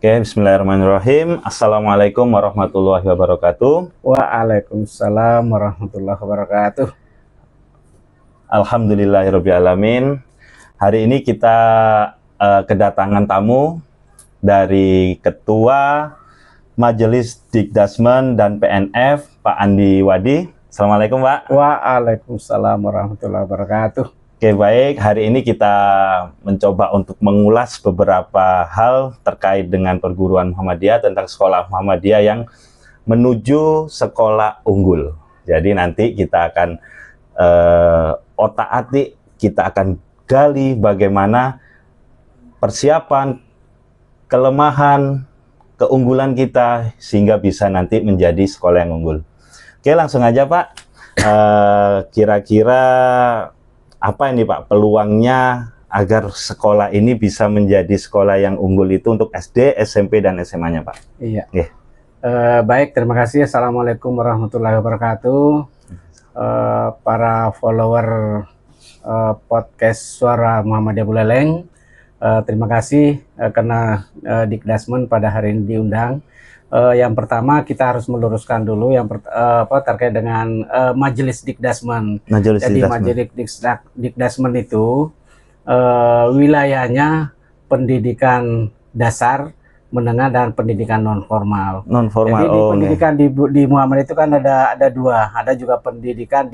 Oke, bismillahirrahmanirrahim. Assalamualaikum warahmatullahi wabarakatuh. Waalaikumsalam warahmatullahi wabarakatuh. Alhamdulillahirrabbilalamin. Hari ini kita kedatangan tamu dari Ketua Majelis Dikdasmen dan PNF, Pak Andi Wadi. Assalamualaikum, Pak. Waalaikumsalam warahmatullahi wabarakatuh. Oke, baik. Hari ini kita mencoba untuk mengulas beberapa hal terkait dengan perguruan Muhammadiyah, tentang sekolah Muhammadiyah yang menuju sekolah unggul. Jadi nanti kita akan otak-atik, kita akan gali bagaimana persiapan, kelemahan, keunggulan kita sehingga bisa nanti menjadi sekolah yang unggul. Oke, langsung aja, Pak. Kira-kira apa ini, Pak, peluangnya agar sekolah ini bisa menjadi sekolah yang unggul itu untuk SD, SMP, dan SMA-nya, Pak? Iya. Baik, terima kasih. Assalamualaikum warahmatullahi wabarakatuh. Para follower podcast Suara Muhammadiyah Buleleng, terima kasih karena Dikdasmen pada hari ini diundang. Yang pertama kita harus meluruskan dulu yang terkait dengan Majelis Dikdasmen. Jadi Majelis Dikdasmen itu wilayahnya pendidikan dasar, menengah, dan pendidikan non formal. Jadi di pendidikan di Muhammadiyah itu kan ada dua, ada juga pendidikan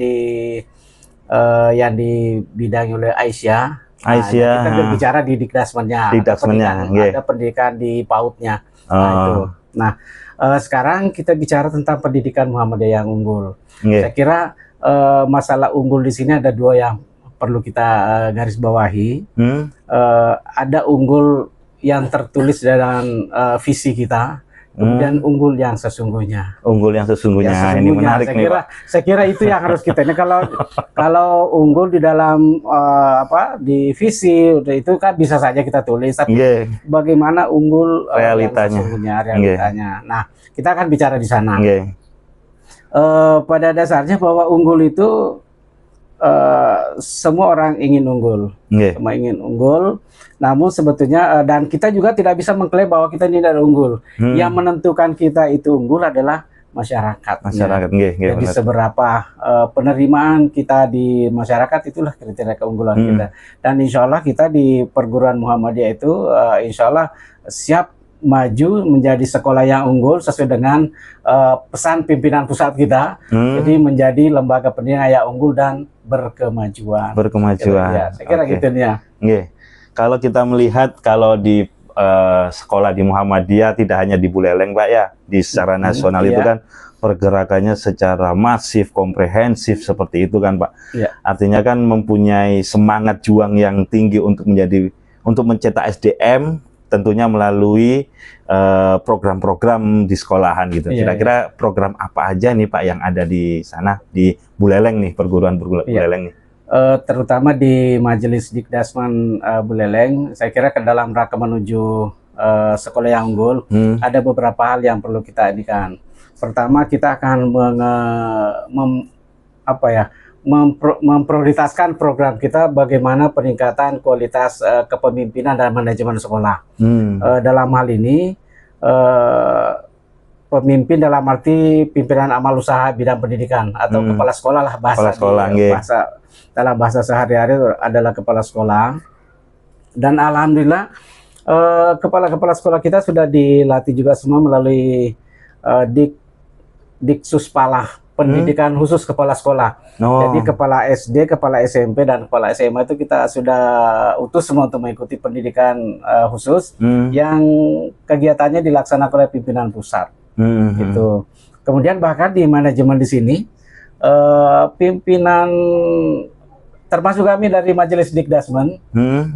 yang dibidangi oleh Aisyah. Kita berbicara di Dikdasmennya. Ada pendidikan di PAUD-nya. Itu. Nah, sekarang kita bicara tentang pendidikan Muhammadiyah yang unggul. Saya kira masalah unggul di sini ada dua yang perlu kita garis bawahi. Ada unggul yang tertulis dalam visi kita, kemudian unggul yang sesungguhnya. Unggul yang sesungguhnya. Ini menarik nih, Pak. Saya kira itu yang harus kita ini. Kalau unggul di dalam di visi itu kan bisa saja kita tulis, tapi bagaimana unggul realitanya. Nah, kita akan bicara di sana. Pada dasarnya bahwa unggul itu semua orang ingin unggul, semua ingin unggul. Namun sebetulnya dan kita juga tidak bisa mengklaim bahwa kita ini tidak unggul. Yang menentukan kita itu unggul adalah masyarakat. Jadi seberapa penerimaan kita di masyarakat, itulah kriteria keunggulan kita. Dan insya Allah kita di perguruan Muhammadiyah itu insya Allah siap maju menjadi sekolah yang unggul sesuai dengan pesan pimpinan pusat kita. Jadi menjadi lembaga pendidikan yang unggul dan berkemajuan. Saya kira gitu ya. Kalau kita melihat di sekolah di Muhammadiyah tidak hanya di Buleleng, Pak, ya, di secara nasional itu kan pergerakannya secara masif, komprehensif seperti itu kan, Pak. Artinya kan mempunyai semangat juang yang tinggi untuk mencetak SDM, tentunya melalui program-program di sekolahan gitu. Kira-kira program apa aja nih, Pak, yang ada di sana di Buleleng nih, perguruan Buleleng nih? Terutama di Majelis Dikdasmen Buleleng, saya kira ke dalam rangka menuju sekolah yang unggul, ada beberapa hal yang perlu kita edikan. Pertama, kita akan memprioritaskan program kita bagaimana peningkatan kualitas kepemimpinan dan manajemen sekolah. Dalam hal ini, pemimpin dalam arti pimpinan amal usaha bidang pendidikan atau kepala sekolah lah dalam bahasa sehari-hari adalah kepala sekolah. Dan alhamdulillah kepala-kepala sekolah kita sudah dilatih juga semua melalui Diksuspalah, pendidikan khusus kepala sekolah. Jadi kepala SD, kepala SMP, dan kepala SMA itu kita sudah utus semua untuk mengikuti pendidikan khusus yang kegiatannya dilaksanakan oleh pimpinan pusat. Gitu. Kemudian bahkan di manajemen di sini pimpinan termasuk kami dari Majelis Dikdasmen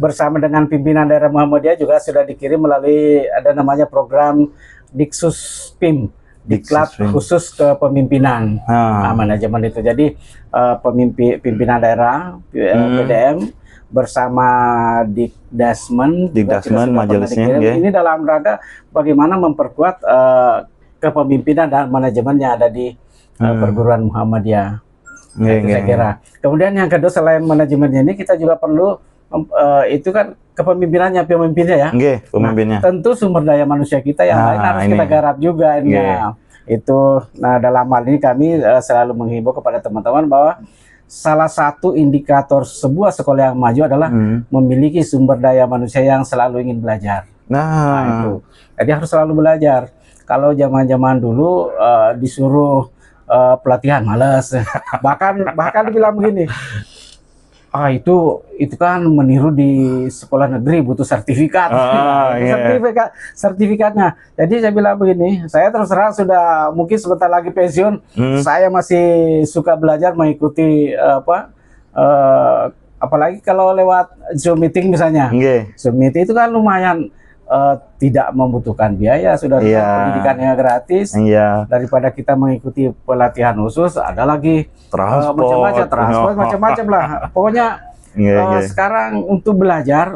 bersama dengan pimpinan daerah Muhammadiyah juga sudah dikirim melalui ada namanya program Diksuspim, Diklat khusus kepemimpinan manajemen itu. Jadi pimpinan daerah PDM bersama Dikdasmen majelisnya ini dalam rangka bagaimana memperkuat kepemimpinan dan manajemen yang ada di perguruan Muhammadiyah. Saya kira. Kemudian yang kedua, selain manajemennya ini kita juga perlu itu kan kepemimpinannya pemimpinnya ya. Pemimpinnya. Nah, tentu sumber daya manusia kita yang lain harus kita garap juga. Itu. Nah, dalam hal ini kami selalu menghimbau kepada teman-teman bahwa salah satu indikator sebuah sekolah yang maju adalah memiliki sumber daya manusia yang selalu ingin belajar. Nah, itu. Jadi harus selalu belajar. Kalau zaman-zaman dulu disuruh pelatihan malas. bahkan dibilang begini. Itu kan meniru di sekolah negeri butuh sertifikat. Sertifikatnya. Jadi saya bilang begini, saya terus terang sudah mungkin sebentar lagi pensiun, saya masih suka belajar mengikuti apalagi kalau lewat Zoom meeting misalnya. Zoom meeting itu kan lumayan tidak membutuhkan biaya, sudah pendidikannya gratis. Daripada kita mengikuti pelatihan khusus, ada lagi transport macam-macam lah. Pokoknya sekarang untuk belajar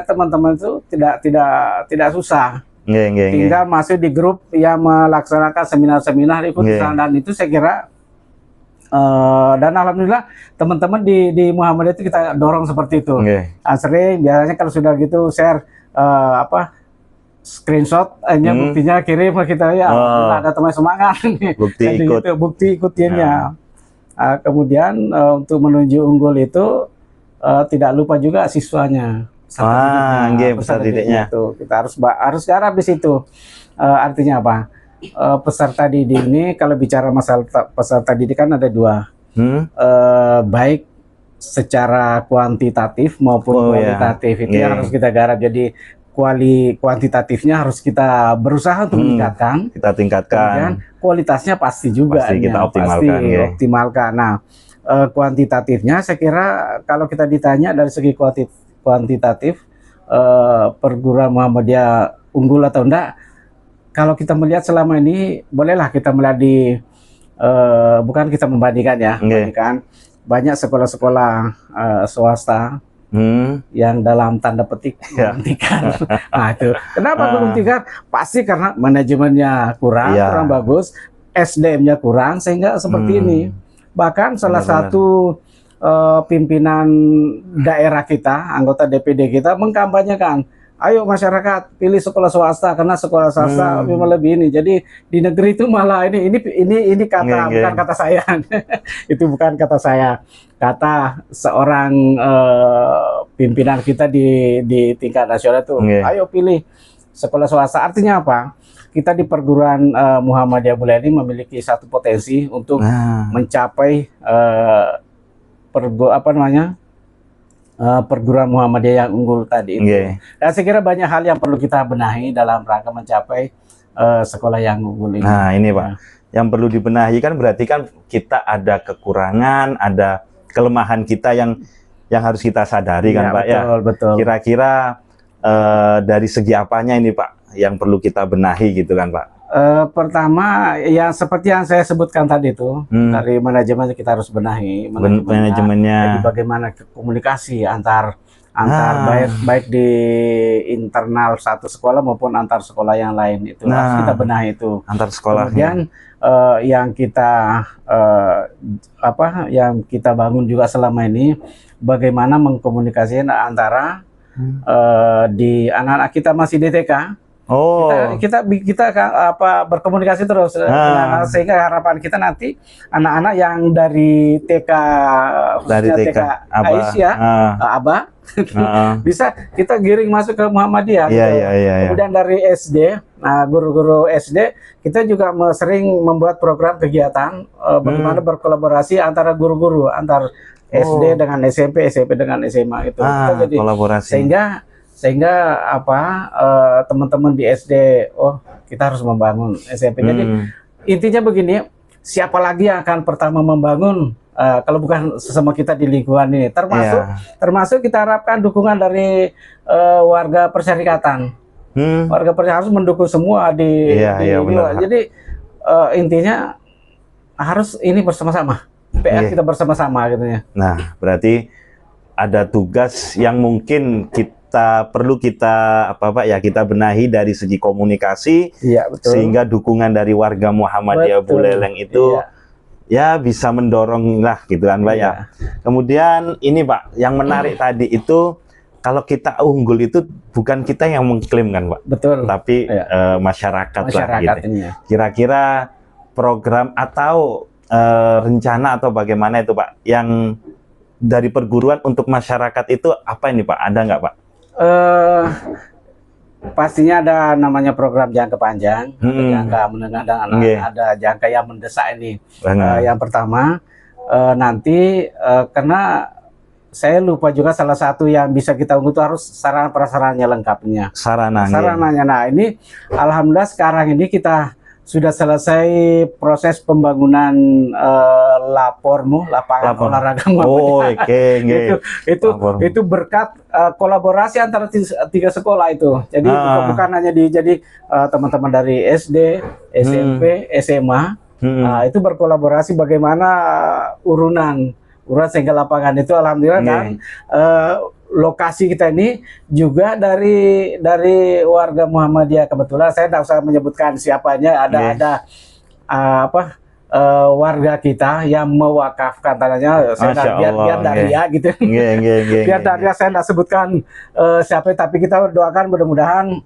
teman-teman itu tidak susah. Tinggal masuk di grup yang melaksanakan seminar-seminar, ikuti dan itu saya kira dan alhamdulillah teman-teman di Muhammadiyah itu kita dorong seperti itu. Sering biasanya kalau sudah gitu share screenshot buktinya kirim ke kita ya. Ada teman semangat bukti ikutinya. Kemudian untuk menuju unggul itu tidak lupa juga siswanya. Peserta didiknya itu kita harus garap di situ. Artinya apa? Peserta didik ini kalau bicara masalah peserta didik kan ada dua, baik secara kuantitatif maupun kualitatif. Itu yang harus kita garap. Jadi kuantitatifnya harus kita berusaha untuk meningkatkan, kita tingkatkan. Kemudian kualitasnya pasti juga kita optimalkan. Nah, kuantitatifnya saya kira kalau kita ditanya dari segi kuantitatif perguruan Muhammadiyah unggul atau enggak, kalau kita melihat selama ini bolehlah kita melihat di bukan kita membandingkan ya, membandingkan banyak sekolah-sekolah swasta yang dalam tanda petik menghentikan. Nah itu kenapa menghentikan? Pasti karena manajemennya kurang bagus, SDM-nya kurang sehingga seperti ini. Bahkan salah satu pimpinan daerah kita, anggota DPD kita mengkampanyekan, ayo masyarakat pilih sekolah swasta karena sekolah swasta memang lebih ini. Jadi di negeri itu malah ini kata bukan kata saya. Itu bukan kata saya. Kata seorang pimpinan kita di tingkat nasional itu, ayo pilih sekolah swasta. Artinya apa? Kita di perguruan Muhammadiyah Buleleng ini memiliki satu potensi untuk mencapai perguruan Muhammadiyah yang unggul tadi itu. Dan saya kira banyak hal yang perlu kita benahi dalam rangka mencapai sekolah yang unggul ini. Nah ini Pak, yang perlu dibenahi kan berarti kan kita ada kekurangan, ada kelemahan kita yang harus kita sadari kan Pak. Betul. Kira-kira dari segi apanya ini Pak yang perlu kita benahi gitu kan Pak? Pertama ya seperti yang saya sebutkan tadi itu, dari manajemen kita harus benahi manajemennya. Jadi bagaimana komunikasi antar baik di internal satu sekolah maupun antar sekolah yang lain itu harus kita benahi itu. Antar sekolah. Kemudian yang kita bangun juga selama ini bagaimana mengkomunikasikan antara di anak-anak kita masih di TK. Kita berkomunikasi terus sehingga harapan kita nanti anak-anak yang dari TK khususnya TK Aisyah Aba bisa kita giring masuk ke Muhammadiyah. Kemudian dari SD, guru-guru SD kita juga sering membuat program kegiatan bagaimana berkolaborasi antara guru-guru antar SD dengan SMP dengan SMA itu. Kita jadi kolaborasi. Sehingga teman-teman di SD, kita harus membangun SMP. Jadi intinya begini, siapa lagi yang akan pertama membangun kalau bukan sesama kita di lingkungan ini, termasuk kita harapkan dukungan dari warga persyarikatan. Warga persyarikatan harus mendukung semua di jadi intinya harus ini bersama-sama, PR kita bersama-sama gitu ya. Nah berarti ada tugas yang mungkin perlu kita kita benahi dari segi komunikasi, sehingga dukungan dari warga Muhammadiyah Buleleng itu bisa mendorong lah gitu kan Pak ya. Kemudian ini Pak yang menarik tadi itu kalau kita unggul itu bukan kita yang mengklaim kan Pak, betul, tapi masyarakat lah gitu. Kira-kira program atau rencana atau bagaimana itu Pak, yang dari perguruan untuk masyarakat itu apa ini Pak? Ada nggak Pak? Pastinya ada namanya program jangka panjang, jangka menengah, dan ada jangka yang mendesak ini. Yang pertama nanti karena saya lupa juga salah satu yang bisa kita unggul itu harus sarana prasarannya lengkapnya. Sarananya. Nah ini alhamdulillah sekarang ini kita sudah selesai proses pembangunan lapangan olahraga. Itu berkat kolaborasi antara tiga sekolah itu. Jadi bukan hanya teman-teman dari SD, SMP, SMA. Itu berkolaborasi bagaimana urunan sehingga lapangan itu alhamdulillah. Dan lokasi kita ini juga dari warga Muhammadiyah. Kebetulan saya tidak usah menyebutkan siapanya, ada warga kita yang mewakafkan tanahnya. Biar Daria gitu. Biar Daria saya tidak sebutkan siapa, tapi kita doakan mudah-mudahan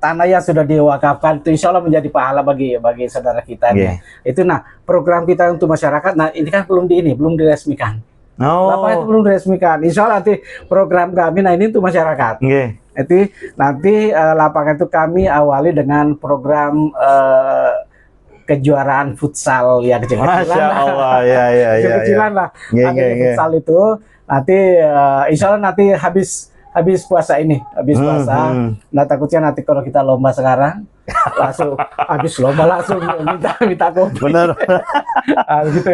tanah yang sudah diwakafkan itu insya Allah menjadi pahala bagi saudara kita. Itu program kita untuk masyarakat. Nah ini kan belum diresmikan. Lapangan itu belum diresmikan. Insya Allah nanti program kami ini untuk masyarakat. Itu nanti lapangan itu kami awali dengan program kejuaraan futsal ya, kecil-kecilan. Masya Allah, kecil-kecilan lah. Futsal itu nanti insya Allah nanti habis puasa ini, nah takutnya nanti kalau kita lomba sekarang langsung habis lomba langsung minta kopi. Benar. Gitu.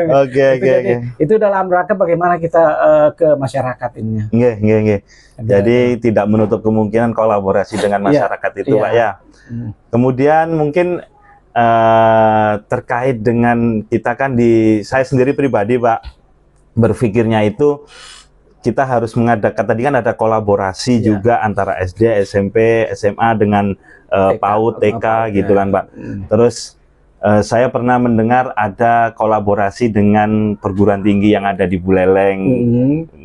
Itu dalam rangka bagaimana kita ke masyarakat ini. Jadi tidak menutup kemungkinan kolaborasi dengan masyarakat itu Pak ya. Kemudian mungkin terkait dengan kita kan saya sendiri pribadi Pak berpikirnya itu kita harus mengadakan, tadi kan ada kolaborasi juga antara SD, SMP, SMA dengan PAUD, TK gitu kan Pak. Terus saya pernah mendengar ada kolaborasi dengan perguruan tinggi yang ada di Buleleng,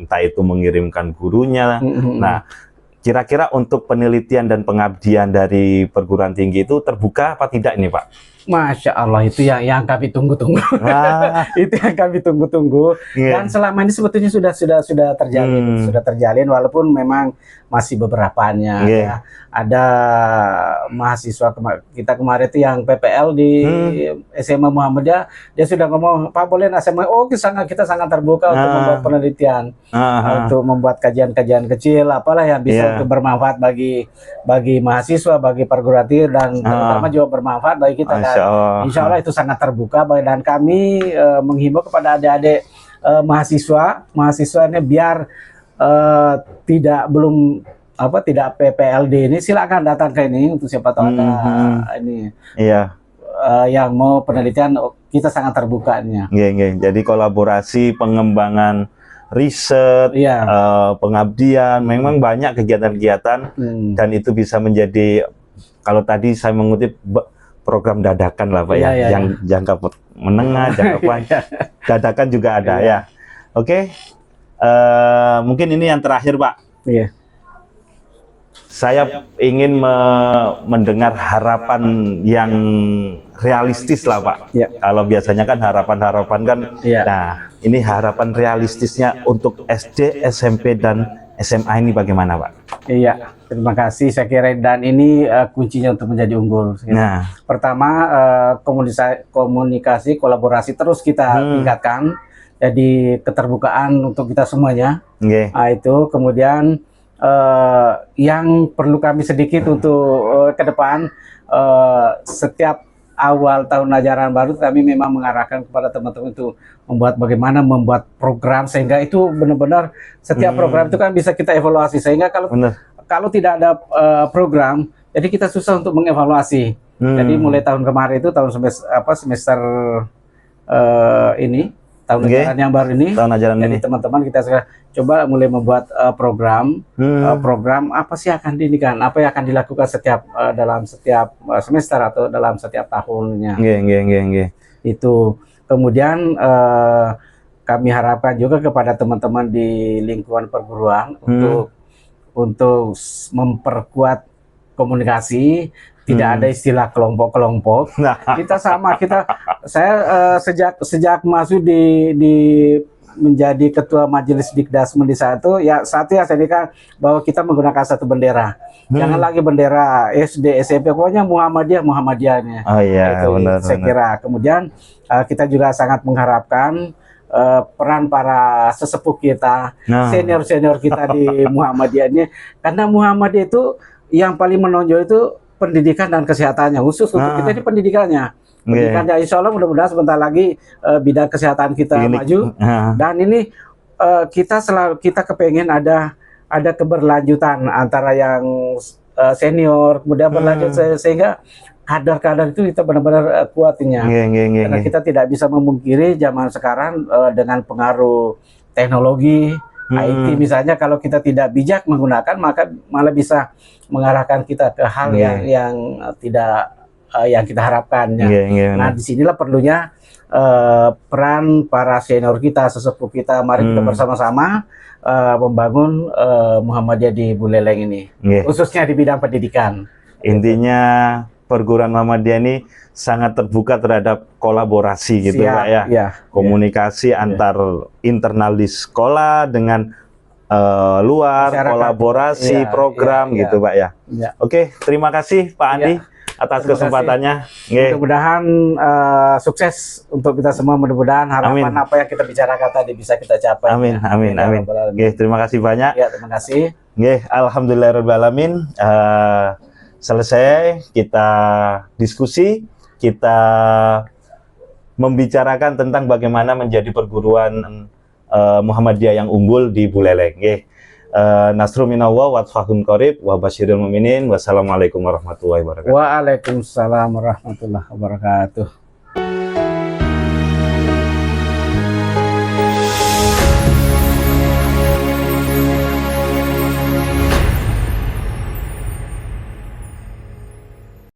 entah itu mengirimkan gurunya. Nah, kira-kira untuk penelitian dan pengabdian dari perguruan tinggi itu terbuka apa tidak ini Pak? Masya Allah, itu yang kami tunggu-tunggu. Itu yang kami tunggu-tunggu. Dan selama ini sebetulnya sudah terjalin, walaupun memang masih beberapanya. Ada mahasiswa kita kemarin itu yang PPL di SMA Muhammadiyah, dia sudah ngomong, Pak boleh SMA, kita sangat terbuka untuk membuat penelitian, untuk membuat kajian-kajian kecil, apalah yang bisa untuk bermanfaat bagi mahasiswa, bagi perguruan tinggi, dan terutama juga bermanfaat bagi kita. Insya Allah itu sangat terbuka, dan kami menghimbau kepada adik-adik mahasiswa ini biar tidak PPLD ini, silakan datang ke ini untuk siapa tahu ada ini yang mau penelitian, kita sangat terbukanya. Jadi kolaborasi pengembangan riset, pengabdian, memang banyak kegiatan-kegiatan dan itu bisa menjadi, kalau tadi saya mengutip program dadakan lah Pak yang jangka menengah, jangka panjang, dadakan juga ada ya. Mungkin ini yang terakhir Pak. Saya ingin mendengar harapan yang realistis lah Pak. Kalau biasanya kan harapan-harapan kan, nah ini harapan realistisnya untuk SD, SMP dan SMA ini bagaimana Pak? Terima kasih, saya kira, dan ini kuncinya untuk menjadi unggul. Pertama, komunikasi, kolaborasi terus kita tingkatkan, jadi keterbukaan untuk kita semuanya. Itu kemudian yang perlu kami sedikit untuk ke depan, setiap awal tahun ajaran baru kami memang mengarahkan kepada teman-teman itu bagaimana membuat program, sehingga itu benar-benar setiap program itu kan bisa kita evaluasi, sehingga kalau tidak ada program, jadi kita susah untuk mengevaluasi. Jadi mulai tahun kemarin itu semester ini, tahun ajaran yang baru ini, jadi teman-teman kita coba mulai membuat program apa sih akan diindikan, apa yang akan dilakukan dalam setiap semester atau dalam setiap tahunnya. Itu kemudian kami harapkan juga kepada teman-teman di lingkungan perguruan untuk memperkuat komunikasi, tidak ada istilah kelompok-kelompok. Nah, Saya sejak masuk di menjadi ketua majelis Dikdasmen di satu ya saya indikan bahwa kita menggunakan satu bendera. Jangan lagi bendera SD, SMP, pokoknya Muhammadiyahnya. Oh iya, benar. Saya kira. Kemudian kita juga sangat mengharapkan peran para sesepuh kita, senior-senior kita di Muhammadiyah ini, karena Muhammadiyah itu yang paling menonjol itu pendidikan dan kesehatannya, khusus untuk kita di pendidikannya. Pendidikannya insya Allah mudah-mudahan sebentar lagi bidang kesehatan kita maju. Dan ini kita kepengen ada keberlanjutan antara yang senior kemudian berlanjut sehingga kader-kader itu kita benar-benar kuatnya. Karena kita tidak bisa memungkiri zaman sekarang dengan pengaruh teknologi IT misalnya, kalau kita tidak bijak menggunakan maka malah bisa mengarahkan kita ke hal yang tidak yang kita harapkan. Nah, disinilah perlunya peran para senior kita, sesepuh kita. Mari kita bersama-sama membangun Muhammadiyah di Buleleng ini, khususnya di bidang pendidikan. Intinya perguruan Muhammadiyah ini sangat terbuka terhadap kolaborasi gitu Pak ya. Komunikasi antar internal di sekolah dengan luar, masyarakat, kolaborasi program gitu Pak ya. Oke, terima kasih Pak Andi atas kesempatannya. Mudah-mudahan sukses untuk kita semua, mudah-mudahan harapan apa yang kita bicarakan tadi bisa kita capai. Amin. Terima kasih banyak. Ya, terima kasih. Alhamdulillahirrahmanirrahim. Selesai kita diskusi, kita membicarakan tentang bagaimana menjadi perguruan Muhammadiyah yang unggul di Buleleng. Nasrun minallah wa fathun qarib wa basyiril mu'minin. Wassalamualaikum warahmatullahi wabarakatuh. Waalaikumsalam warahmatullahi wabarakatuh.